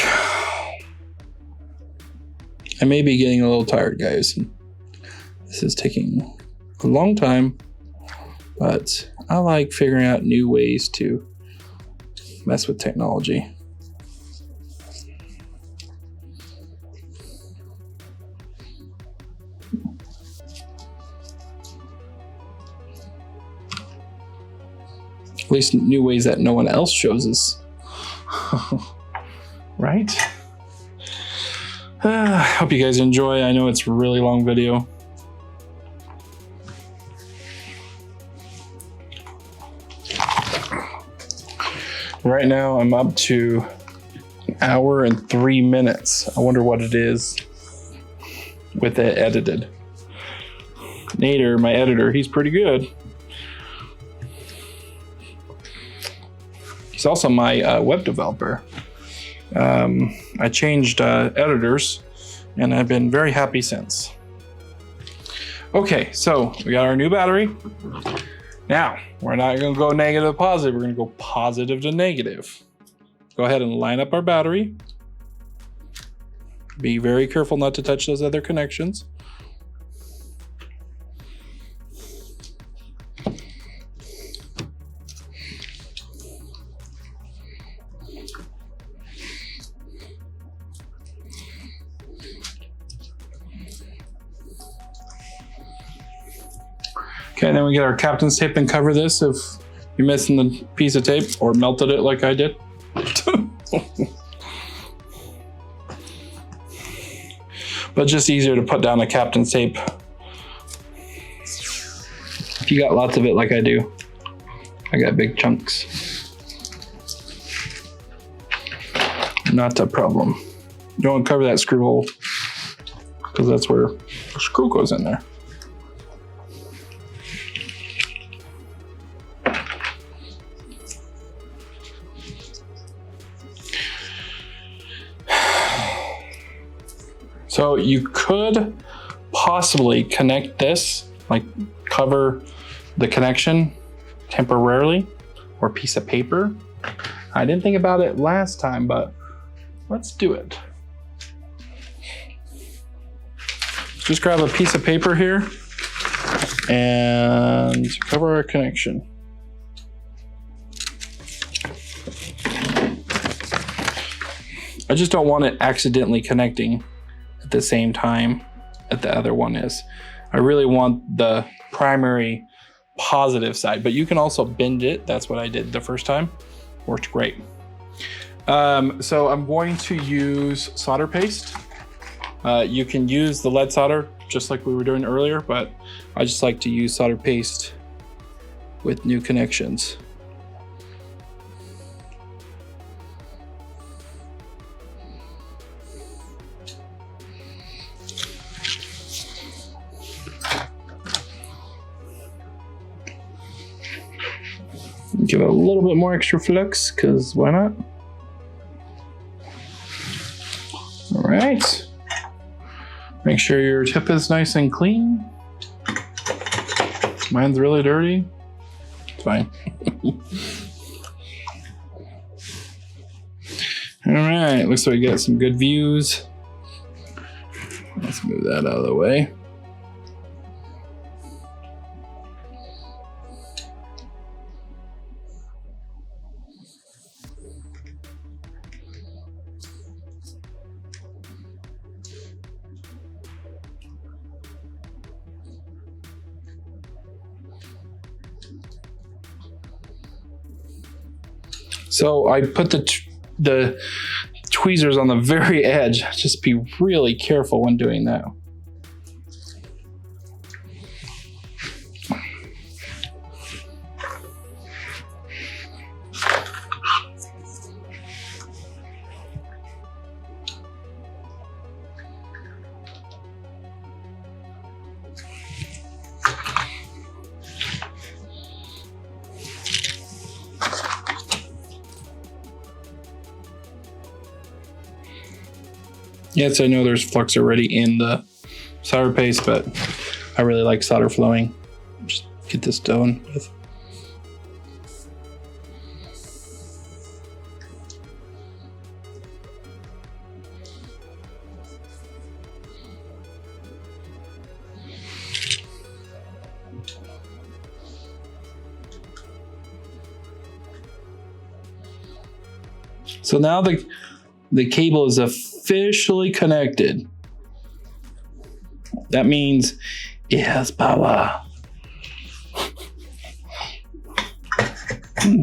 I may be getting a little tired, guys. This is taking a long time, but I like figuring out new ways to mess with technology. At least new ways that no one else shows us. Right? Hope you guys enjoy. I know it's a really long video. Right now I'm up to 1 hour and 3 minutes. I wonder what it is with it edited. Nader, my editor, he's pretty good. He's also my web developer. I changed editors and I've been very happy since. Okay, so we got our new battery. Now, we're not gonna go negative to positive, we're gonna go positive to negative. Go ahead and line up our battery. Be very careful not to touch those other connections. Okay, then we get our captain's tape and cover this if you're missing the piece of tape or melted it like I did. But just easier to put down a captain's tape if you got lots of it like I do. I got big chunks. Not a problem. You don't want to cover that screw hole because that's where the screw goes in there. So you could possibly connect this, like cover the connection temporarily or piece of paper. I didn't think about it last time, but let's do it. Just grab a piece of paper here and cover our connection. I just don't want it accidentally connecting at the same time that the other one is. I really want the primary positive side, but you can also bend it. That's what I did the first time. Worked great. So I'm going to use solder paste. You can use the lead solder just like we were doing earlier, but I just like to use solder paste with new connections. Give it a little bit more extra flux, because why not? All right. Make sure your tip is nice and clean. Mine's really dirty. It's fine. All right, looks like we got some good views. Let's move that out of the way. So I put the tweezers on the very edge. Just be really careful when doing that. Yes, I know there's flux already in the solder paste, but I really like solder flowing. Just get this done with. So now the cable is officially connected. That means it has power.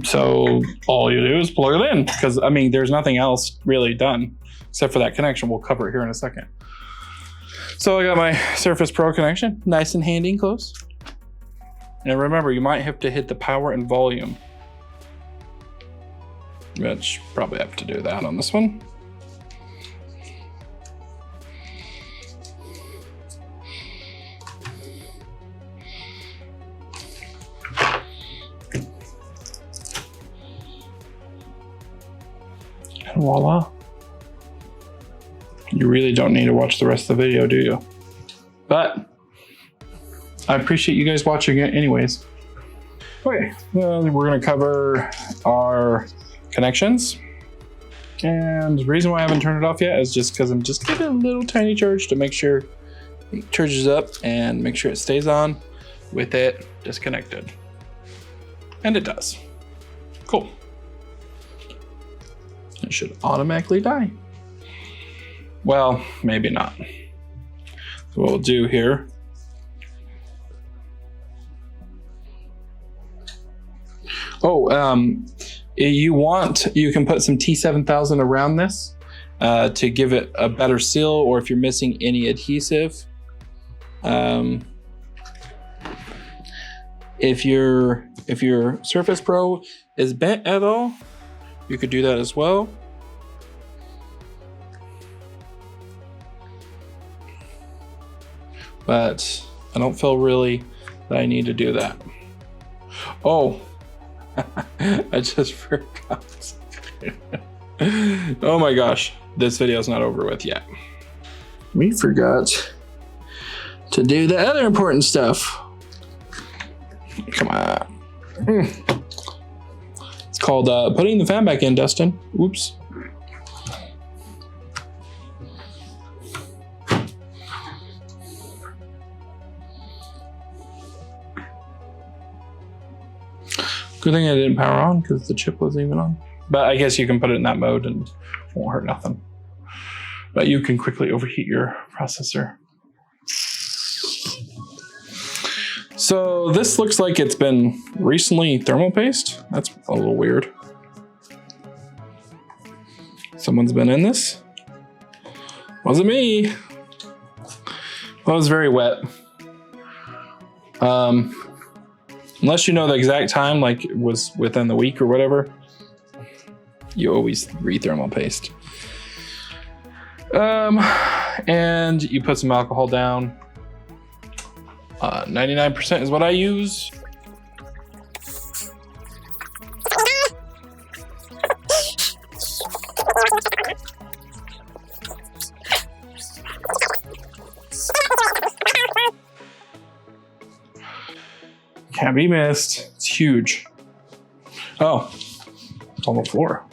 So all you do is plug it in, because I mean, there's nothing else really done except for that connection. We'll cover it here in a second. So I got my Surface Pro connection, nice and handy and close. And remember, you might have to hit the power and volume. Which probably have to do that on this one. And voila. You really don't need to watch the rest of the video, do you? But I appreciate you guys watching it anyways. Okay, well, we're gonna cover our connections. And the reason why I haven't turned it off yet is just because I'm just giving it a little tiny charge to make sure it charges up and make sure it stays on with it disconnected. And it does. Cool. It should automatically die. Well, maybe not. So what we'll do here, you can put some T7000 around this to give it a better seal, or if you're missing any adhesive. If your Surface Pro is bent at all, you could do that as well. But I don't feel really that I need to do that. Oh, I just forgot. Oh my gosh, this video's not over with yet. We forgot to do the other important stuff. Come on. It's called putting the fan back in, Dustin. Oops. Good thing I didn't power on because the chip wasn't even on. But I guess you can put it in that mode and it won't hurt nothing. But you can quickly overheat your processor. So this looks like it's been recently thermal paste. That's a little weird. Someone's been in this. Wasn't me. Well, it was very wet. Unless you know the exact time, like it was within the week or whatever, you always re-thermal paste. And you put some alcohol down. 99% is what I use. Can't be missed. It's huge. Oh, it's on the floor.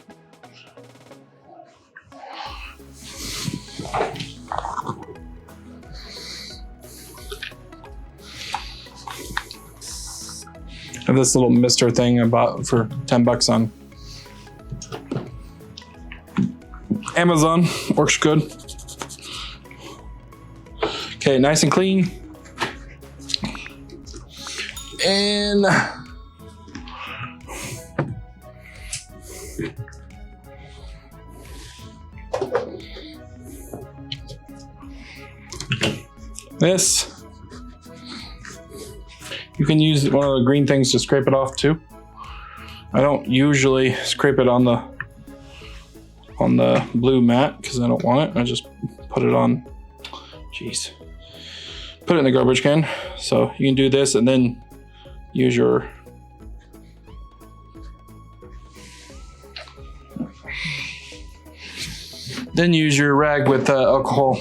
I have this little mister thing I bought for 10 bucks on Amazon. Works good. Okay, nice and clean. And this, you can use one of the green things to scrape it off too. I don't usually scrape it on the blue mat because I don't want it. I just put it on, put it in the garbage can. So you can do this and then use your Then use your rag with alcohol.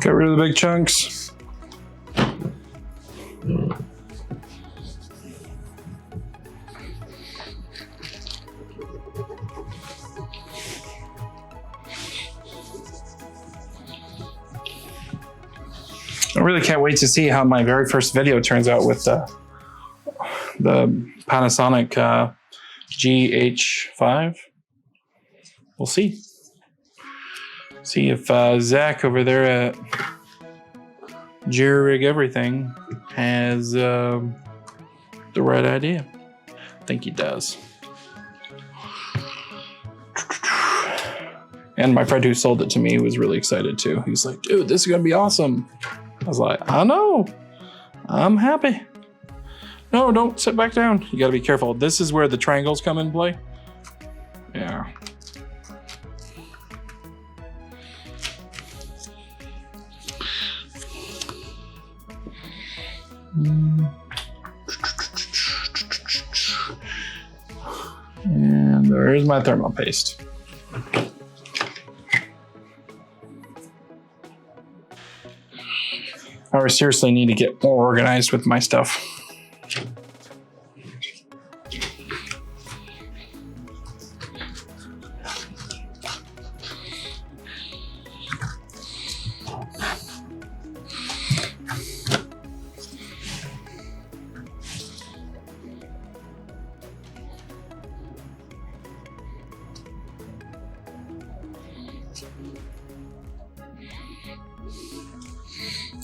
Get rid of the big chunks. I really can't wait to see how my very first video turns out with the Panasonic GH5. We'll see. See if Zach over there at Jerrig Everything has the right idea. I think he does. And my friend who sold it to me was really excited too. He's like, dude, this is gonna be awesome. I was like, I know, I'm happy. No, don't sit back down. You gotta be careful. This is where the triangles come in play. Yeah. And there's my thermal paste. I seriously need to get more organized with my stuff.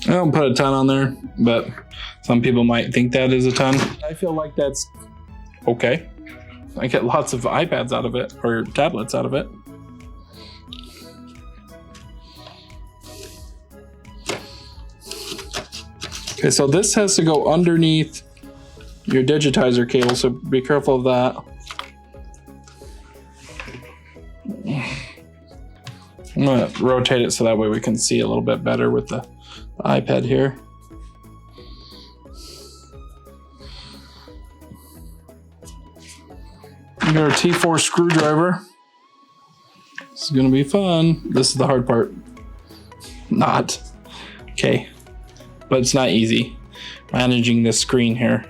I don't put a ton on there, but some people might think that is a ton. I feel like that's okay. I get lots of iPads out of it, or tablets out of it. Okay, so this has to go underneath your digitizer cable, so be careful of that. I'm gonna rotate it so that way we can see a little bit better with the iPad here. We got our T4 screwdriver. This is gonna be fun. This is the hard part. Not. Okay. But it's not easy managing this screen here.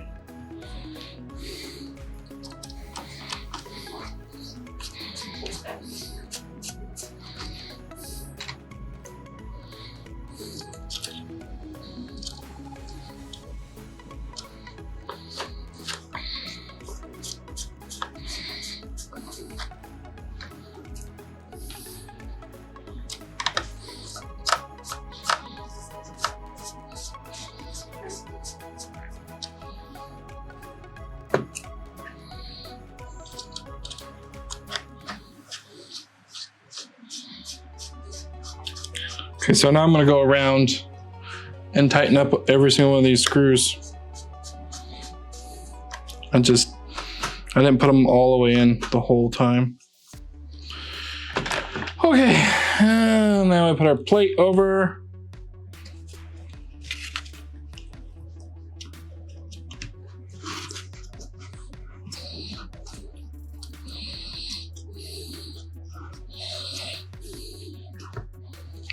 Okay, so now I'm gonna go around and tighten up every single one of these screws. I didn't put them all the way in the whole time. Okay, and now I put our plate over.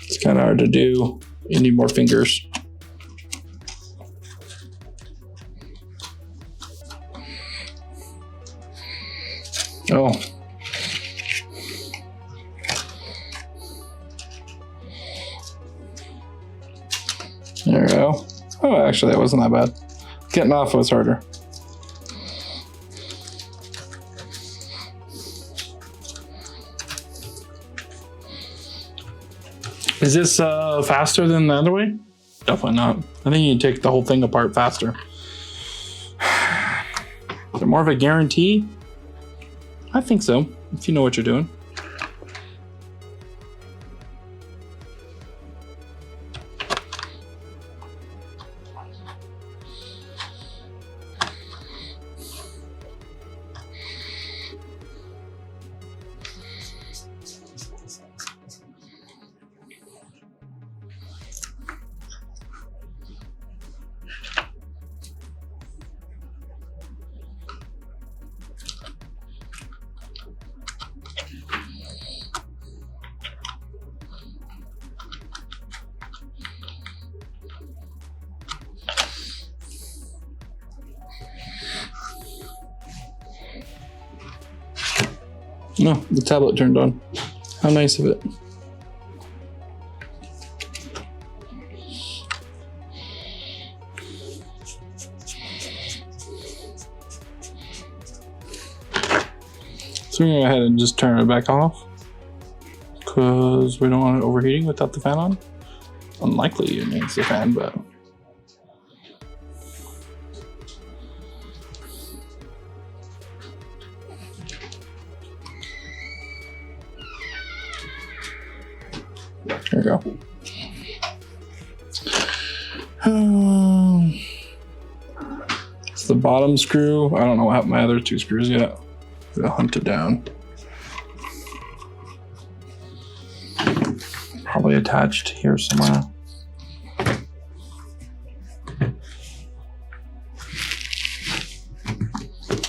It's kind of hard to do. You need more fingers. Oh. There we go. Oh, actually, that wasn't that bad. Getting off was harder. Is this faster than the other way? Definitely not. I think you take the whole thing apart faster. Is it more of a guarantee? I think so, if you know what you're doing. No, the tablet turned on. How nice of it. So we're gonna go ahead and just turn it back off because we don't want it overheating without the fan on. Unlikely it needs the fan, but there we go. It's the bottom screw. I don't know what my other two screws yet. I'll hunt it down. Probably attached here somewhere.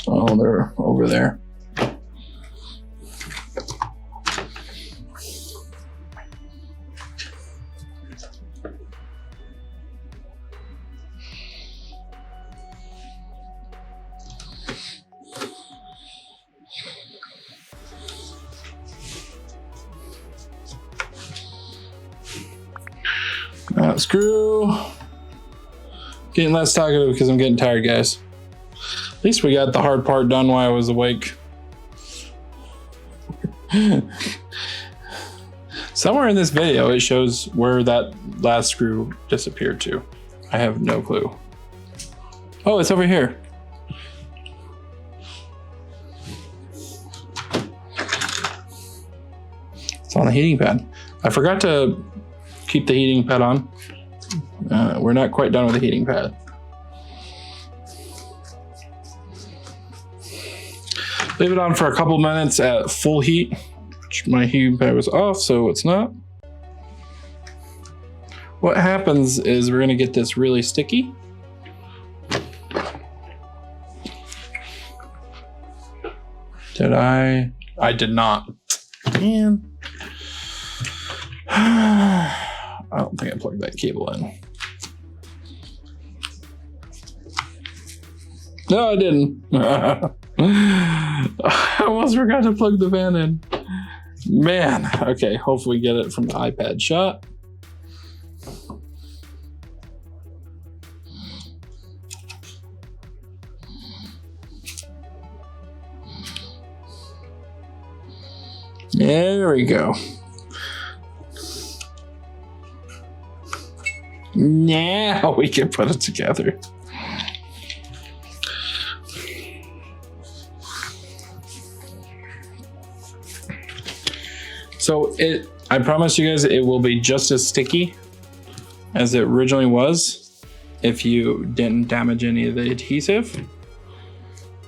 Oh, they're over there. Screw. Getting less talkative because I'm getting tired, guys. At least we got the hard part done while I was awake. Somewhere in this video it shows where that last screw disappeared to. I have no clue. Oh, it's over here. It's on the heating pad. I forgot to keep the heating pad on. We're not quite done with the heating pad. Leave it on for a couple minutes at full heat, which my heating pad was off, so it's not. What happens is we're gonna get this really sticky. Did I? I did not. Man. I don't think I plugged that cable in. No, I didn't. I almost forgot to plug the fan in. Man, okay, hopefully get it from the iPad shot. There we go. Now we can put it together. So I promise you guys it will be just as sticky as it originally was if you didn't damage any of the adhesive.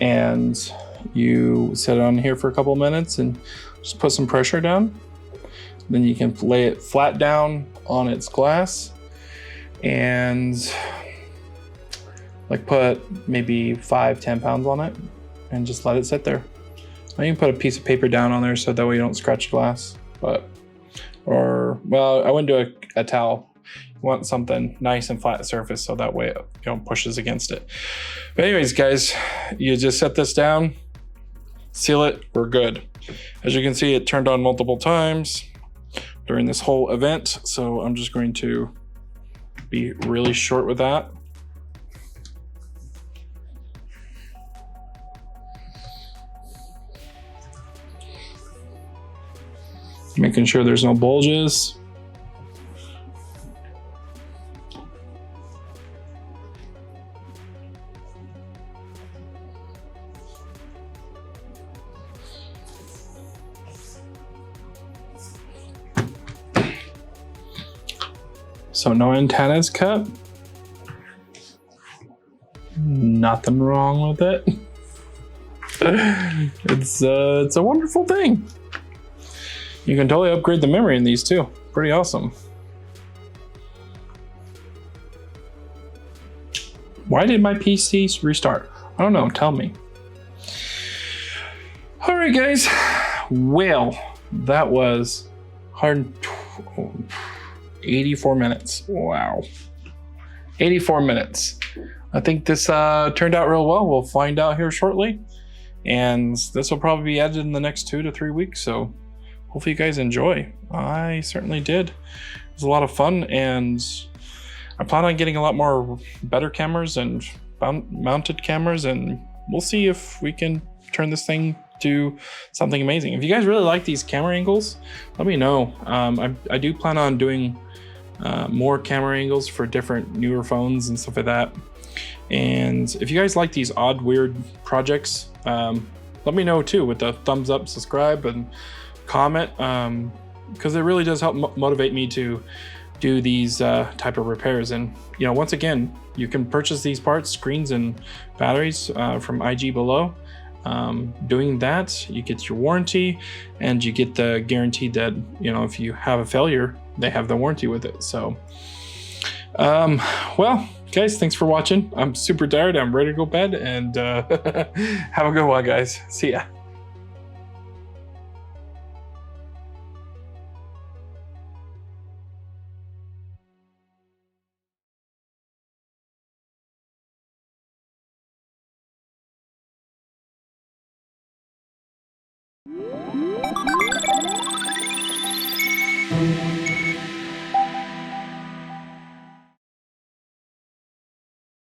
And you set it on here for a couple minutes and just put some pressure down. Then you can lay it flat down on its glass and like put maybe 5-10 pounds on it and just let it sit there. Or you can put a piece of paper down on there so that way you don't scratch glass. Well, I wouldn't do a towel. You want something nice and flat surface so that way it pushes against it. But anyways, guys, you just set this down, seal it, we're good. As you can see, it turned on multiple times during this whole event, so I'm just going to be really short with that. Making sure there's no bulges. So no antennas cut. Nothing wrong with it. It's a wonderful thing. You can totally upgrade the memory in these too. Pretty awesome. Why did my PC restart? I don't know, tell me. All right, guys. Well, that was 84 minutes. Wow. 84 minutes. I think this turned out real well. We'll find out here shortly. and this will probably be edited in the next 2 to 3 weeks. So hopefully you guys enjoy. I certainly did. It was a lot of fun, and I plan on getting a lot more better cameras and mounted cameras, and we'll see if we can turn this thing to something amazing. If you guys really like these camera angles, let me know. I do plan on doing more camera angles for different newer phones and stuff like that. And if you guys like these odd, weird projects, let me know too with the thumbs up, subscribe, and comment, because it really does help motivate me to do these type of repairs. And once again, you can purchase these parts, screens and batteries from IG below. Doing that, you get your warranty, and you get the guarantee that if you have a failure, they have the warranty with it. So well guys, thanks for watching. I'm super tired, I'm ready to go to bed, and have a good one, guys. See ya.